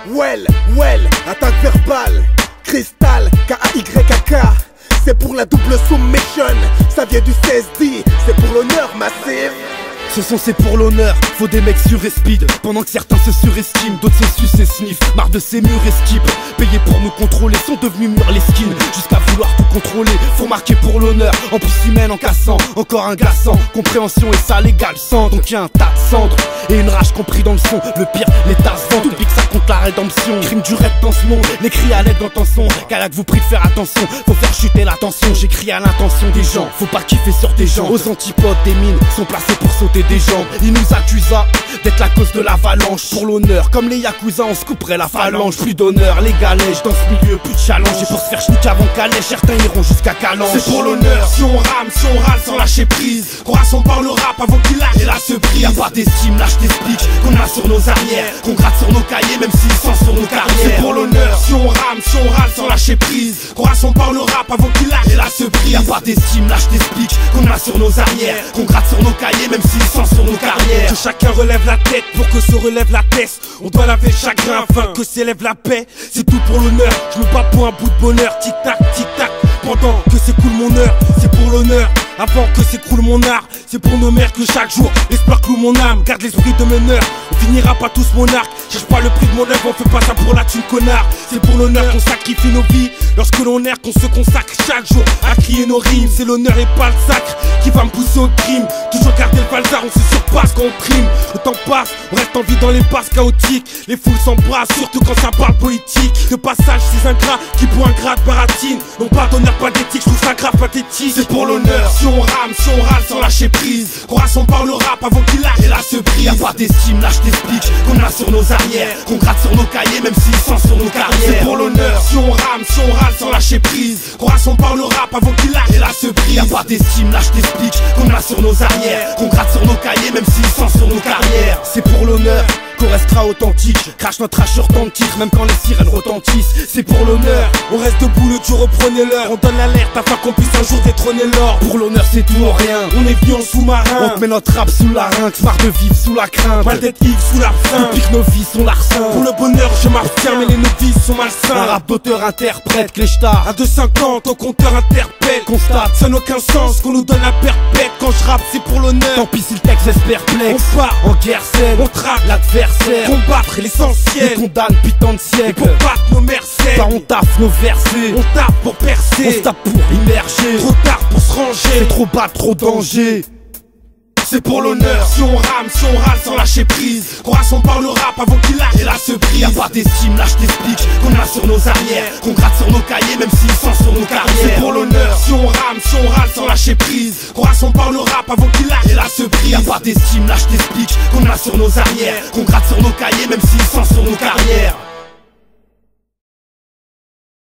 Well, attaque verbale, cristal, K-A-Y-K-K. C'est pour la double submission, ça vient du CSD, c'est pour l'honneur massif. Ce son c'est pour l'honneur, faut des mecs sur et speed. Pendant que certains se surestiment, d'autres se sucent et sniffent. Marre de ces murs et skip, payés pour nous contrôler, sont devenus mûrs les skins. Jusqu'à vouloir tout contrôler, faut marquer pour l'honneur. En plus ils mènent en cassant, encore un glaçant. Compréhension et ça l'égale sang, donc y'a un tas de cendres et une rage compris dans le son. Le pire, les tasses vendent, tout pique ça compte la rédemption. Crime du rap dans ce monde, les cris à l'aide dans ton son. Galac vous prie de faire attention, faut faire chuter la tension. J'écris à l'intention des gens, faut pas kiffer sur tes gens. Aux antipodes des mines, sont placés pour sauter des jambes. Il nous accusa d'être la cause de l'avalanche. Pour l'honneur, comme les Yakuza on se couperait la phalange. Plus d'honneur, les galèges dans ce milieu, plus de challenge. Et pour se faire schnick avant Calais, certains iront jusqu'à Calange. C'est pour l'honneur, si on rame, si on râle sans lâcher prise. Croissant par le rap avant qu'il lâche et là se brise. Y'a pas d'estime, là je t'explique qu'on a sur nos arrières, qu'on gratte sur nos cahiers même s'ils sont sur nos carrières. C'est pour l'honneur, si on rame, si on râle sans lâcher prise. Croissant par le rap avant qu'il lâche et là se brise. Y'a pas d'estime, là je t'explique qu'on a sur nos arrières, qu'on gratte sur nos cahiers même s'ils sont sur nos carrières. Que chacun relève la tête pour que se relève la tête. On doit laver le chagrin afin que s'élève la paix. C'est tout pour l'honneur, je me bats pour un bout de bonheur. Tic tac, pendant que s'écoule mon heure. C'est pour l'honneur, avant que s'écroule mon art. C'est pour nos mères que chaque jour l'espoir cloue mon âme. Garde l'esprit de meneur, on finira pas tous monarques. Cherche pas le prix de mon œuvre, on fait pas ça pour la thune connard. C'est pour l'honneur qu'on sacrifie nos vies. Lorsque l'on erre, qu'on se consacre chaque jour à crier nos rimes. C'est l'honneur et pas le sacre qui va me pousser au crime. Toujours garder le falzar, on se surpasse quand on trime. Le temps passe, on reste en vie dans les passes chaotiques. Les foules s'embrassent, surtout quand ça parle politique. De passage, ces ingrats qui pour un grade baratine. Non pas d'honneur, pas d'éthique, je trouve ça grave pathétique. C'est pour l'honneur, si on rame, si on râle sans lâcher prise. Croissant par le rap avant qu'il lâche et là se brise. Y'a pas d'estime, là je t'explique qu'on a sur nos arrières, qu'on gratte sur nos cahiers même s'ils sont sur nos carrières. C'est pour l'honneur, si on rame, si on râle sans lâcher prise. Croissant par le rap avant qu'il lâche et là se brise. Y'a pas d'estime, là je t'explique qu'on a sur nos arrières, qu'on gratte sur nos cahiers même s'ils sont sur nos carrières. C'est pour l'honneur qu'on restera authentique, crache notre hache sur ton titre même quand les sirènes retentissent. C'est pour l'honneur, on reste debout le jour, reprenez l'heure. On donne l'alerte afin qu'on puisse un jour détrôner l'or. Pour l'honneur c'est tout ou rien, on est venu en sous-marin. On te met notre rap sous la ringue, marre de vivre sous la crainte. Mal d'être ivre sous la faim, depuis que nos vies sont larcins. Pour le bonheur je m'abstiens mais les novices sont malsains. Un rap d'auteur interprète, Cléchtar à 2,50 au compteur interpelle. Constate, ça n'a aucun sens qu'on nous donne la perpète. Quand je rappe c'est pour l'honneur, tant pis si le texte reste perplexe. On part en guerre saine, on traque l'adversaire, combattre l'essentiel, on condamne depuis tant de siècles. Et pour battre nos mercenaires, bah on taffe nos versets, on tape pour percer, on se tape pour immerger. Trop tard pour se ranger, c'est trop bas, trop danger. C'est pour l'honneur, si on rame, si on râle sans lâcher prise. Croissant par le rap avant qu'il lâche et là se brise. Y'a pas d'estime, là je t'explique qu'on a sur nos arrières, qu'on gratte sur nos cahiers même s'ils sont sur nos carrières. C'est pour l'honneur, si on rame, si on râle sans lâcher prise. Croissant par le rap avant qu'il lâche et là se brise. Y'a pas d'estime, là je t'explique qu'on a sur nos arrières, qu'on gratte sur nos cahiers même s'ils sont sur nos carrières.